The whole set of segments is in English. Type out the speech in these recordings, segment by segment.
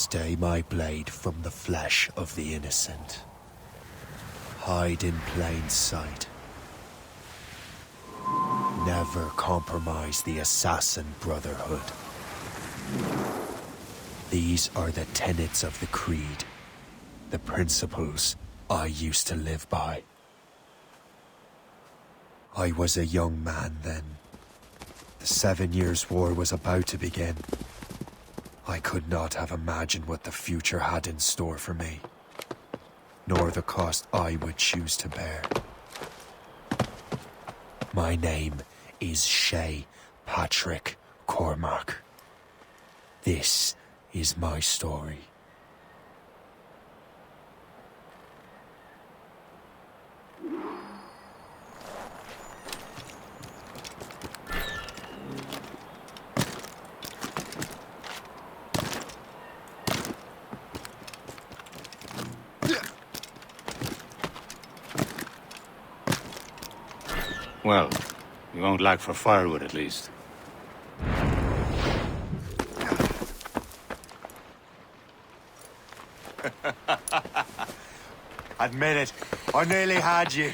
Stay my blade from the flesh of the innocent. Hide in plain sight. Never compromise the Assassin Brotherhood. These are the tenets of the Creed, the principles I used to live by. I was a young man then. The 7 Years' War was about to begin. I could not have imagined what the future had in store for me, nor the cost I would choose to bear. My name is Shay Patrick Cormac. This is my story. Well, you won't lack for firewood, at least. Admit it, I nearly had you.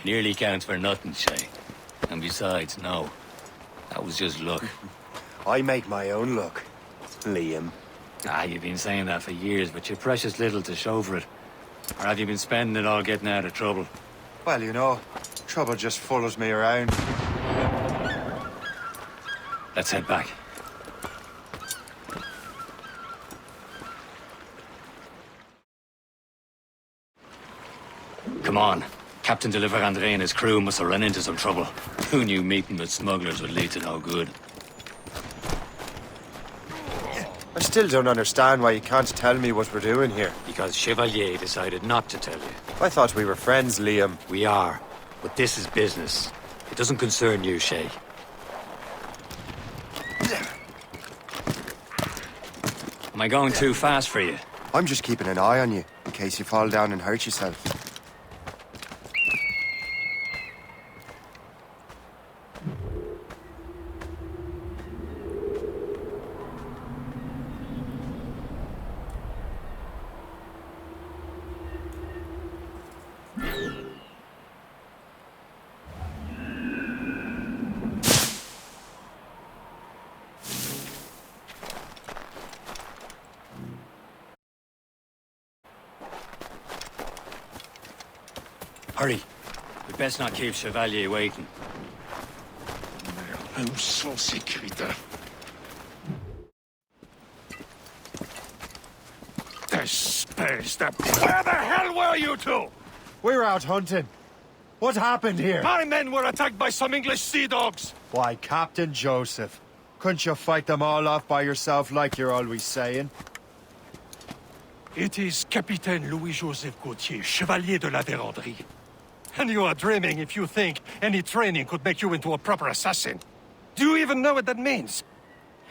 Nearly counts for nothing, Shay. And besides, no. That was just luck. I make my own luck, Liam. You've been saying that for years, but you're precious little to show for it. Or have you been spending it all getting out of trouble? Well, you know, trouble just follows me around. Let's head back. Come on. Captain de Andre and his crew must have run into some trouble. Who knew meeting with smugglers would lead to no good? I still don't understand why you can't tell me what we're doing here. Because Chevalier decided not to tell you. I thought we were friends, Liam. We are, but this is business. It doesn't concern you, Shay. Am I going too fast for you? I'm just keeping an eye on you, in case you fall down and hurt yourself. Hurry. We best not keep Chevalier waiting. Où sont ces crétins? Espèce de... Where the hell were you two? We were out hunting. What happened here? My men were attacked by some English sea dogs. Why, Captain Joseph. Couldn't you fight them all off by yourself like you're always saying? It is Capitaine Louis-Joseph Gauthier, Chevalier de la Vérendrye. And you are dreaming if you think any training could make you into a proper assassin. Do you even know what that means?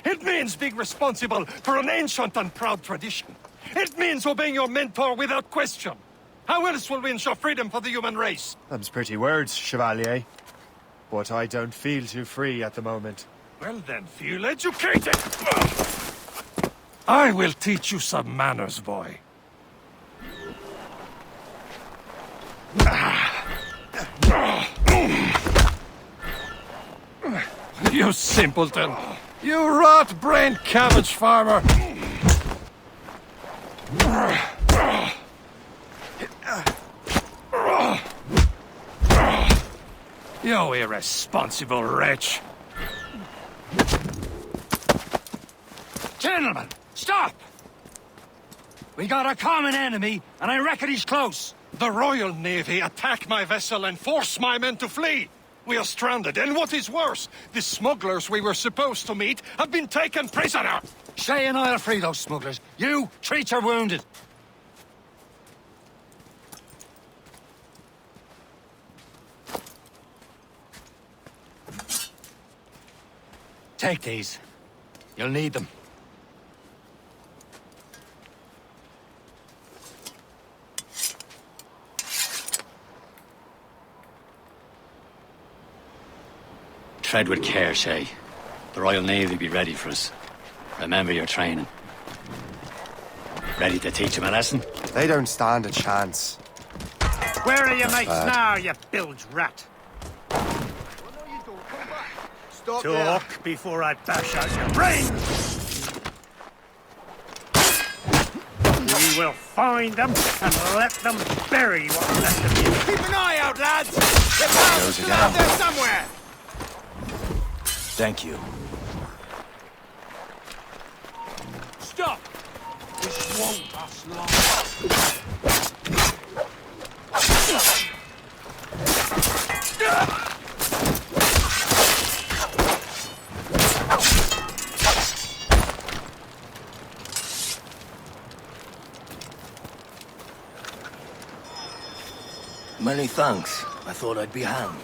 It means being responsible for an ancient and proud tradition. It means obeying your mentor without question. How else will we ensure freedom for the human race? Them's pretty words, Chevalier. But I don't feel too free at the moment. Well then, feel educated. I will teach you some manners, boy. You simpleton! You rot-brained cabbage farmer! You irresponsible wretch! Gentlemen, stop! We got a common enemy, and I reckon he's close. The Royal Navy attacked my vessel and forced my men to flee! We are stranded, and what is worse, the smugglers we were supposed to meet have been taken prisoner! Shay and I'll free those smugglers. You, treat your wounded. Take these. You'll need them. Tread with care, Shay. The Royal Navy will be ready for us. Remember your training. Ready to teach him a lesson? They don't stand a chance. Where are your mates bad. now, you bilge rat? Talk before I bash out your brains! We will find them and let them bury what's left of you. Keep an eye out, lads! The pals Goes still again. out there somewhere! Thank you. Stop! This won't last long. Many thanks. I thought I'd be hanged.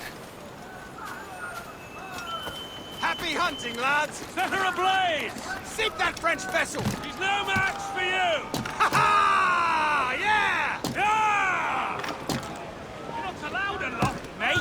Happy hunting, lads! Set her ablaze! Sink that French vessel! He's no match for you! Ha ha! Yeah! Yeah! You're not allowed a lot, mate!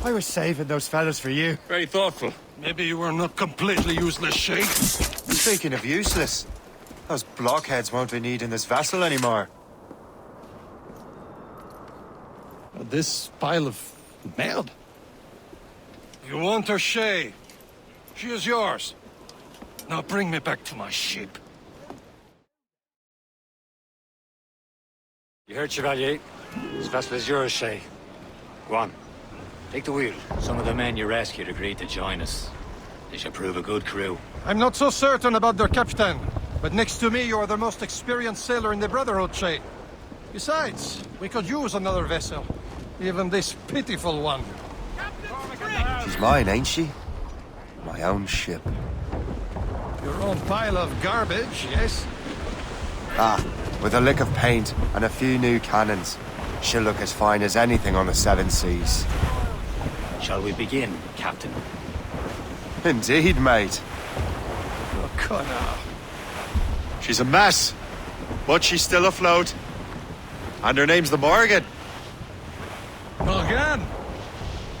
I was saving those fellas for you. Very thoughtful. Maybe you were not completely useless, Shay. Speaking of useless, those blockheads won't be needing this vessel anymore. This pile of merde. You want her, Shay? She is yours. Now bring me back to my ship. You heard, Chevalier? This vessel is yours, Shay. Go on. Take the wheel. Some of the men you rescued agreed to join us. They should prove a good crew. I'm not so certain about their captain, but next to me you are the most experienced sailor in the Brotherhood, Shay. Besides, we could use another vessel. Even this pitiful one. She's mine, ain't she? My own ship. Your own pile of garbage, yes? Ah, with a lick of paint and a few new cannons, she'll look as fine as anything on the seven seas. Shall we begin, Captain? Indeed, mate. O'Connor. She's a mess, but she's still afloat. And her name's the Morgan. Morgan?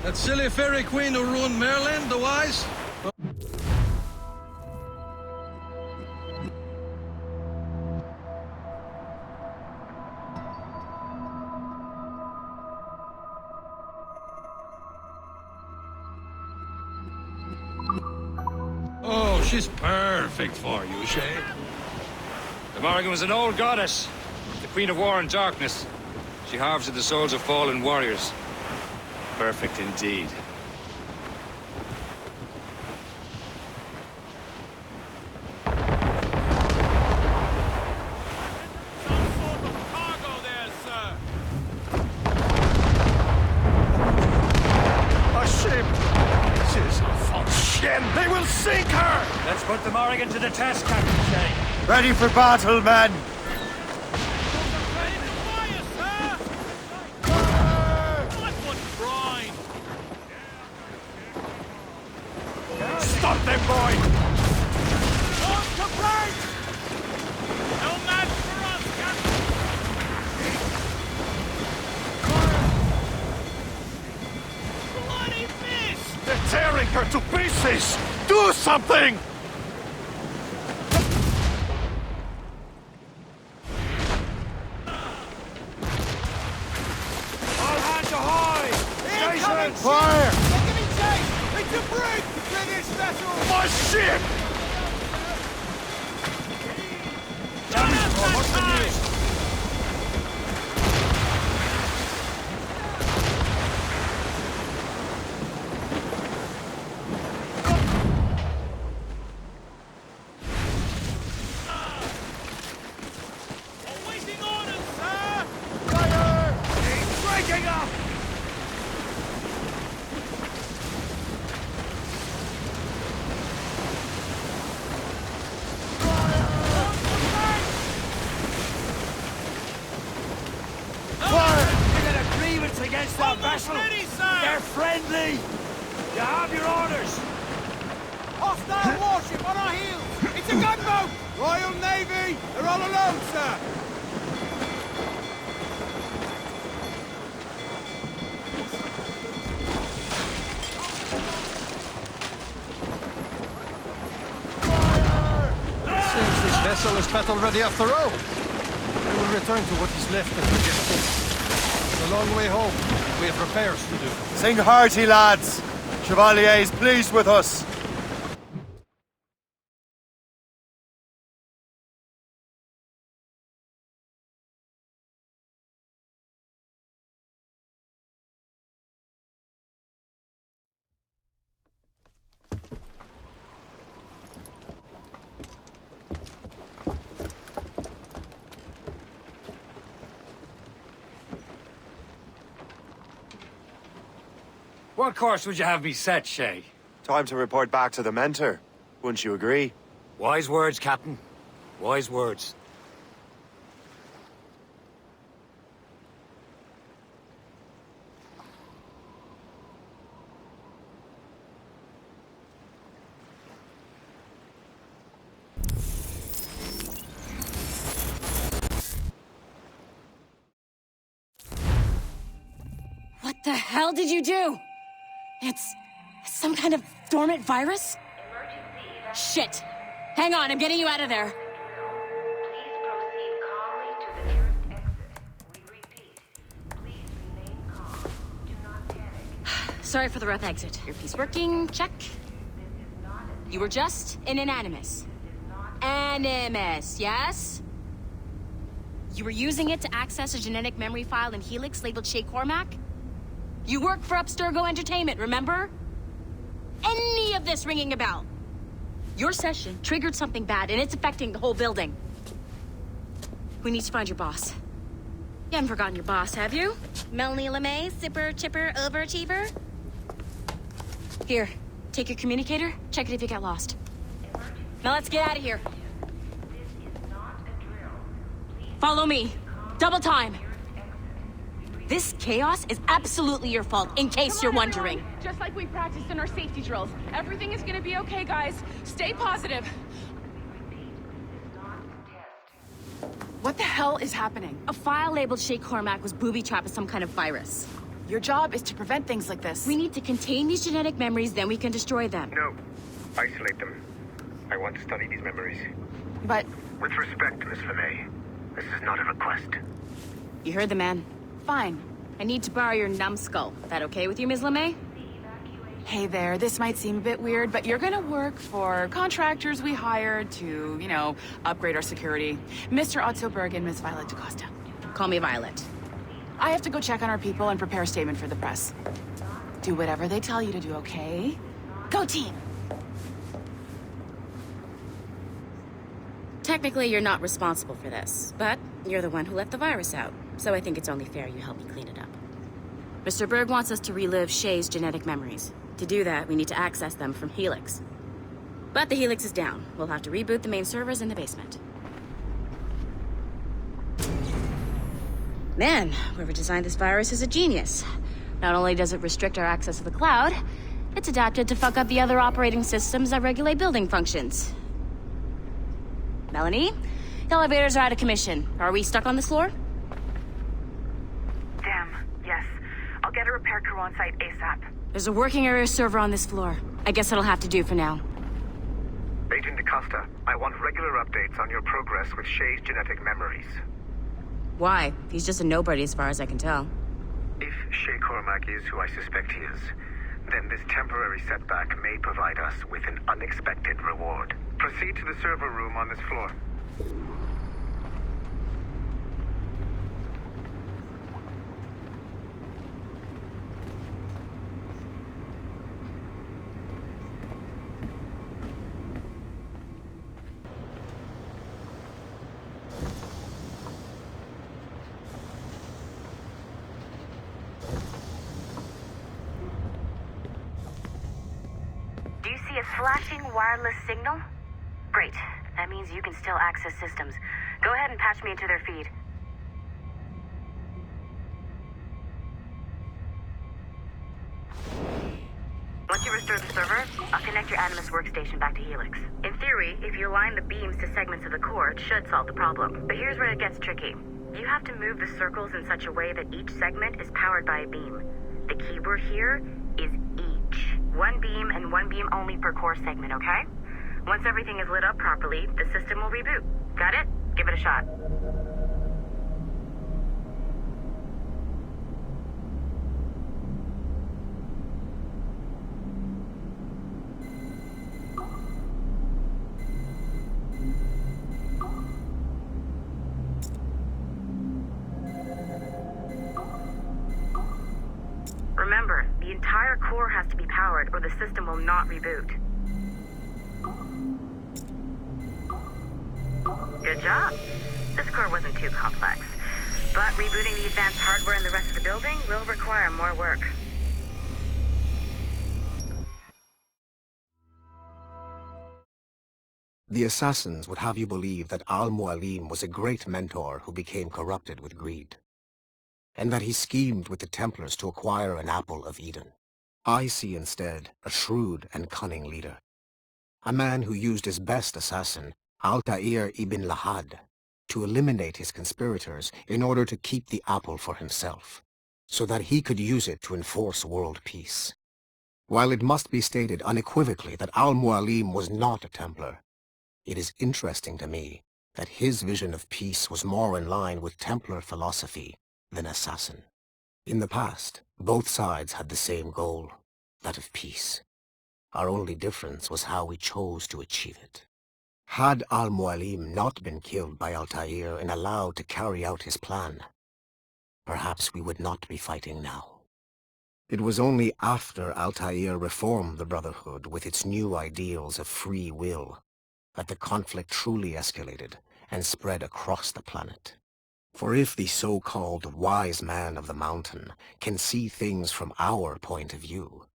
That silly fairy queen who ruined Merlin, the wise? Oh, she's perfect for you, Shay. The Morrigan was an old goddess, the queen of war and darkness. She harvested the souls of fallen warriors. Perfect indeed. A ship! This is a false ship! They will sink her! Let's put the Morrigan to the test, Captain Shay. Ready for battle, men! Stop them, boy! On to break! No match for us, Captain! Bloody miss! They're tearing her to pieces! Do something! All hands ahoy! Incoming ship! Fire! They're giving chase! It's a brig! British vessel! My ship! What's the news? Moving up! Against our vessel! Ready, sir! They're friendly! You have your orders! Hostile warship on our heels! It's a gunboat! Royal Navy! They're all alone, sir! Seems this vessel is battle ready after all. We will return to what is left of the guest. It's a long way home. We have repairs to do. Sing hearty, lads. Chevalier is pleased with us. What course would you have me set, Shay? Time to report back to the mentor. Wouldn't you agree? Wise words, Captain. Wise words. What the hell did you do? It's some kind of dormant virus? Shit! Hang on, I'm getting you out of there. Please proceed calmly to the nearest exit. We repeat, please remain calm. Do not panic. Sorry for the rough exit. Earpiece working, check. You were just an animus. Animus, yes? You were using it to access a genetic memory file in Helix labeled Shay Cormac? You work for Abstergo Entertainment, remember? Any of this ringing a bell? Your session triggered something bad, and it's affecting the whole building. We need to find your boss. You haven't forgotten your boss, have you? Melanie LeMay, sipper, chipper, overachiever? Here, take your communicator, check it if you get lost. Now let's get out of here. Follow me. Double time. This chaos is absolutely your fault, in case you're wondering. Just like we practiced in our safety drills. Everything is gonna be okay, guys. Stay positive. What the hell is happening? A file labeled Shay Cormac was booby-trapped with some kind of virus. Your job is to prevent things like this. We need to contain these genetic memories, then we can destroy them. No. Isolate them. I want to study these memories. But... With respect, Miss LeMay, this is not a request. You heard the man. Fine. I need to borrow your numbskull. That okay with you, Ms. LeMay? Hey there, this might seem a bit weird, but you're gonna work for contractors we hired to, you know, upgrade our security. Mr. Otto Berg and Miss Violet DaCosta. Call me Violet. I have to go check on our people and prepare a statement for the press. Do whatever they tell you to do, okay? Go team! Technically, you're not responsible for this, but you're the one who let the virus out, so I think it's only fair you help me clean it up. Mr. Berg wants us to relive Shay's genetic memories. To do that, we need to access them from Helix. But the Helix is down. We'll have to reboot the main servers in the basement. Man, whoever designed this virus is a genius. Not only does it restrict our access to the cloud, it's adapted to fuck up the other operating systems that regulate building functions. Melanie? The elevators are out of commission. Are we stuck on this floor? Damn, yes. I'll get a repair crew on site ASAP. There's a working area server on this floor. I guess that'll have to do for now. Agent DaCosta, I want regular updates on your progress with Shay's genetic memories. Why? He's just a nobody as far as I can tell. If Shay Cormac is who I suspect he is, then this temporary setback may provide us with an unexpected reward. Proceed to the server room on this floor. Do you see a flashing wireless signal? Great. That means you can still access systems. Go ahead and patch me into their feed. Once you restore the server, I'll connect your Animus workstation back to Helix. In theory, if you align the beams to segments of the core, it should solve the problem. But here's where it gets tricky. You have to move the circles in such a way that each segment is powered by a beam. The keyword here is each. One beam and one beam only per core segment, okay? Once everything is lit up properly, the system will reboot. Got it? Give it a shot. Remember, the entire core has to be powered or the system will not reboot. Good job. This core wasn't too complex, but rebooting the advanced hardware in the rest of the building will require more work. The assassins would have you believe that Al-Mualim was a great mentor who became corrupted with greed, and that he schemed with the Templars to acquire an apple of Eden. I see instead a shrewd and cunning leader, a man who used his best assassin, Altair ibn Lahad, to eliminate his conspirators in order to keep the apple for himself, so that he could use it to enforce world peace. While it must be stated unequivocally that Al-Mualim was not a Templar, it is interesting to me that his vision of peace was more in line with Templar philosophy than assassin. In the past, both sides had the same goal, that of peace. Our only difference was how we chose to achieve it. Had Al-Mualim not been killed by Altair and allowed to carry out his plan, perhaps we would not be fighting now. It was only after Altair reformed the Brotherhood with its new ideals of free will that the conflict truly escalated and spread across the planet. For if the so-called wise man of the mountain can see things from our point of view,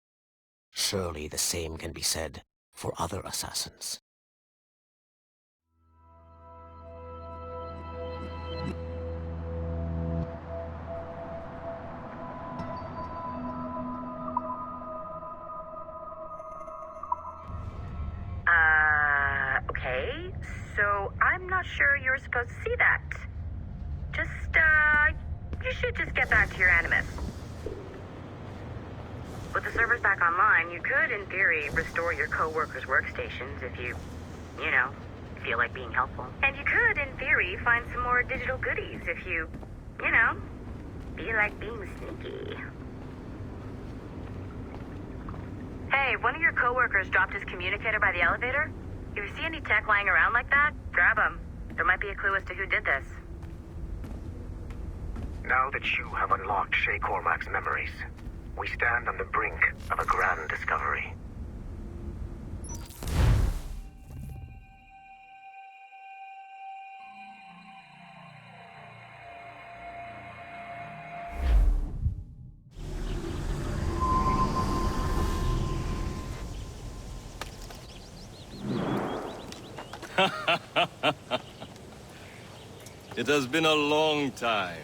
surely the same can be said for other assassins. Okay, so I'm not sure you're supposed to see that. You should just get back to your Animus. With the servers back online, you could, in theory, restore your co-workers' workstations if you feel like being helpful. And you could, in theory, find some more digital goodies if you feel like being sneaky. Hey, one of your co-workers dropped his communicator by the elevator. If you see any tech lying around like that, grab them. There might be a clue as to who did this. Now that you have unlocked Shay Cormac's memories, we stand on the brink of a grand discovery. It has been a long time.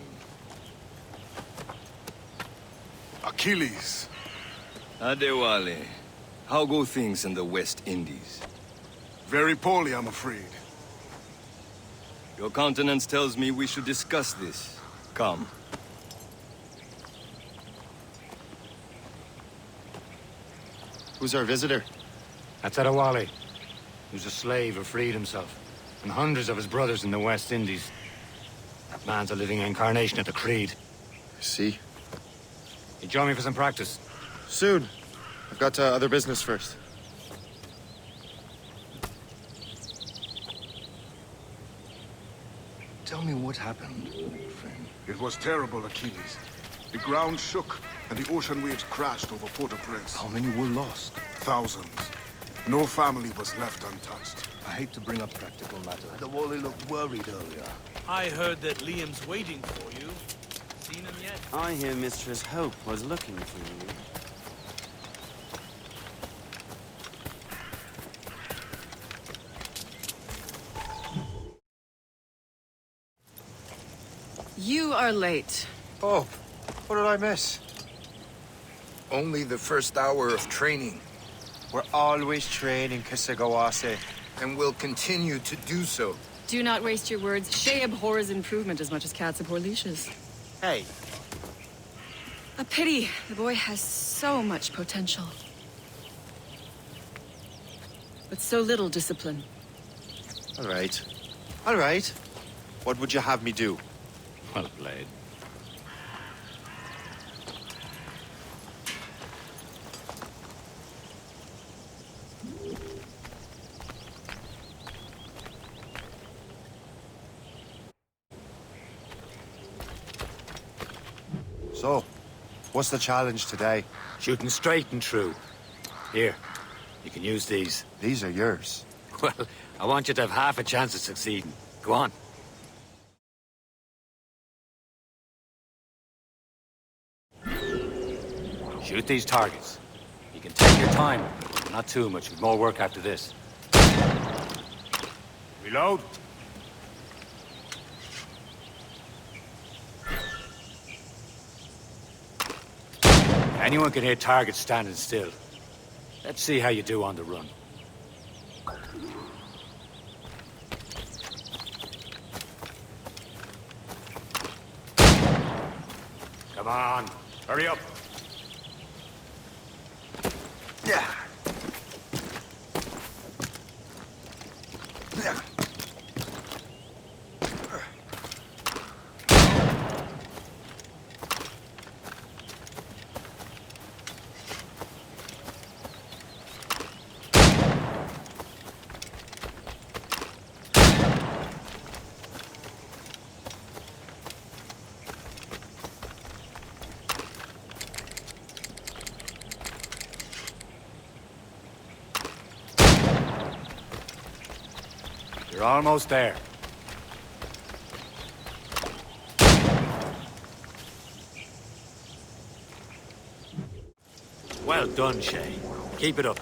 Achilles. Adewale, how go things in the West Indies? Very poorly, I'm afraid. Your countenance tells me we should discuss this. Come. Who's our visitor? That's Adewale. He was a slave who freed himself, and hundreds of his brothers in the West Indies. That man's a living incarnation of the Creed. I see. You join me for some practice? Soon. I've got other business first. Tell me what happened, friend. It was terrible, Achilles. The ground shook, and the ocean waves crashed over Port-au-Prince. How many were lost? Thousands. No family was left untouched. I hate to bring up practical matters. The Wally looked worried earlier. I heard that Liam's waiting for you. Seen him yet? I hear Mistress Hope was looking for you. You are late. Oh, what did I miss? Only the first hour of training. We're always training, Kisagawase. And will continue to do so. Do not waste your words. Shay abhors improvement as much as cats abhor leashes. Hey. A pity. The boy has so much potential. But so little discipline. All right. All right. What would you have me do? Well played. So, what's the challenge today? Shooting straight and true. Here, you can use these. These are yours. Well, I want you to have half a chance of succeeding. Go on. Shoot these targets. You can take your time. Not too much, with more work after this. Reload. Anyone can hit targets standing still. Let's see how you do on the run. Come on, hurry up. Yeah. You're almost there. Well done, Shay. Keep it up.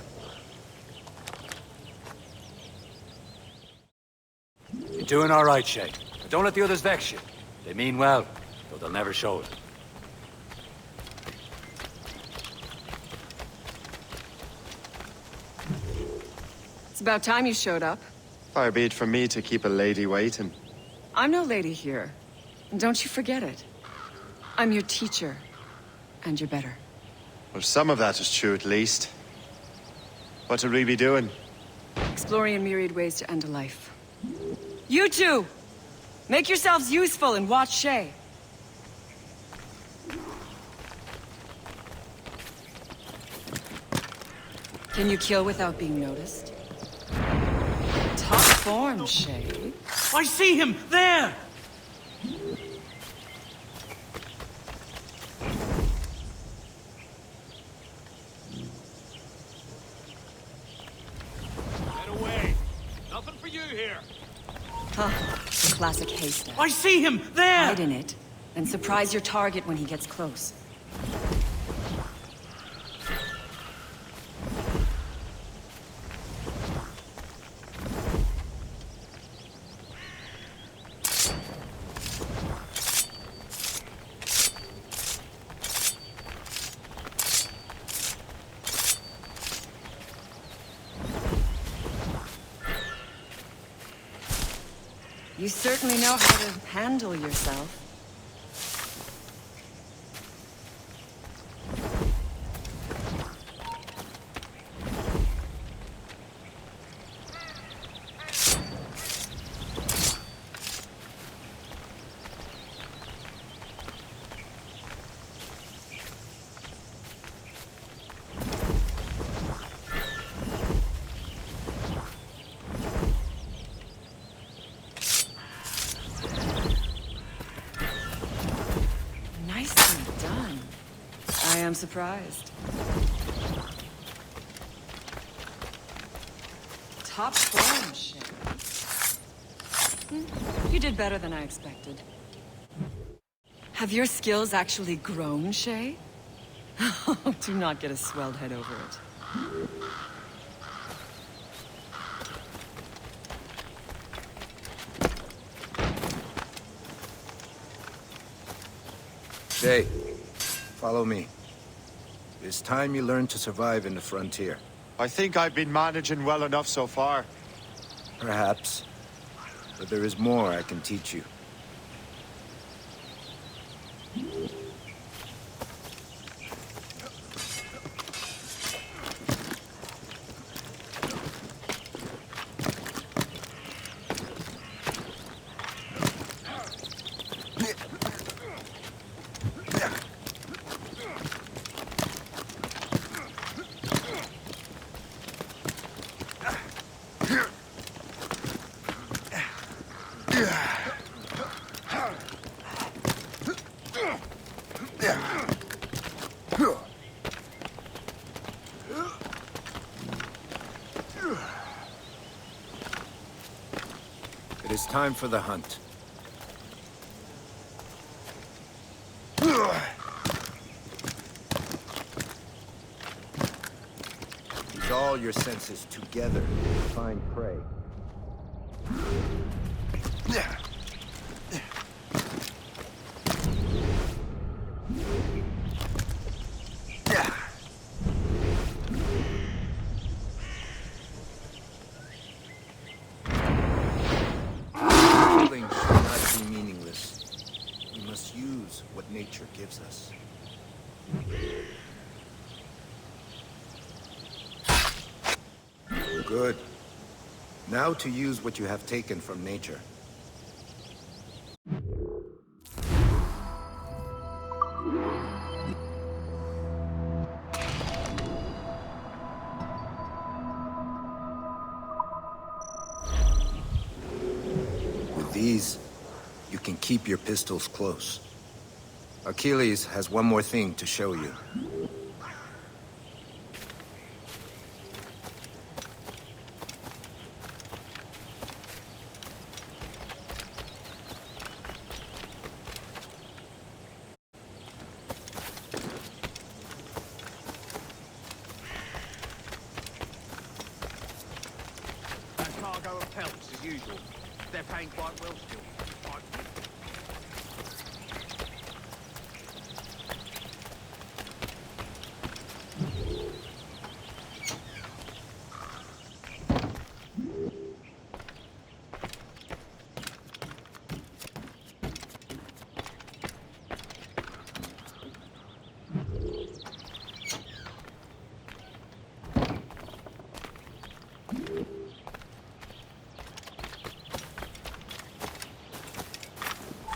You're doing all right, Shay. But don't let the others vex you. They mean well, though they'll never show it. It's about time you showed up. Far be it from me to keep a lady waiting. I'm no lady here. And don't you forget it. I'm your teacher. And you're better. Well, some of that is true at least. What would we be doing? Exploring a myriad ways to end a life. You two! Make yourselves useful and watch Shay. Can you kill without being noticed? Top form, Shay. I see him! There! Get away! Nothing for you here! Huh, the classic haystack. I see him! There! Hide in it, and surprise your target when he gets close. You certainly know how to handle yourself. I'm surprised. Top form, Shay. You did better than I expected. Have your skills actually grown, Shay? Do not get a swelled head over it. Shay, follow me. It's time you learn to survive in the frontier. I think I've been managing well enough so far. Perhaps. But there is more I can teach you. It is time for the hunt. Use all your senses together to find prey. Killing should not be meaningless. We must use what nature gives us. Good. Now to use what you have taken from nature. With these, you can keep your pistols close. Achilles has one more thing to show you. Cargo of pelts as usual. They're paying quite well still.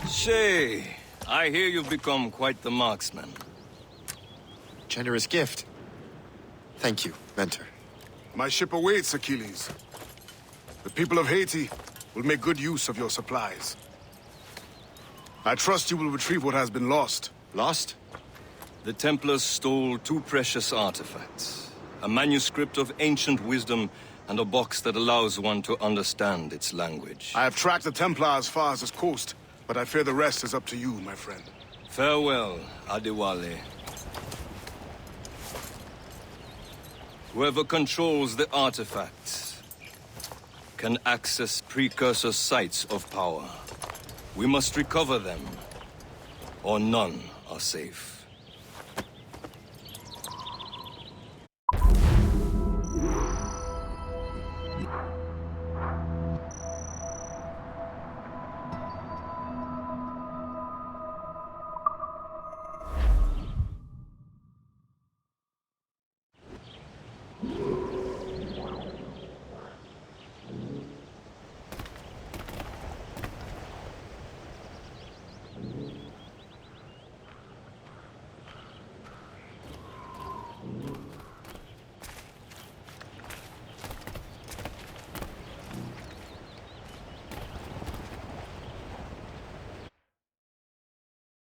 Shay, I hear you've become quite the marksman. Generous gift. Thank you, Mentor. My ship awaits, Achilles. The people of Haiti will make good use of your supplies. I trust you will retrieve what has been lost. Lost? The Templars stole two precious artifacts. A manuscript of ancient wisdom and a box that allows one to understand its language. I have tracked the Templar as far as this coast, but I fear the rest is up to you, my friend. Farewell, Adewale. Whoever controls the artifacts can access precursor sites of power. We must recover them, or none are safe.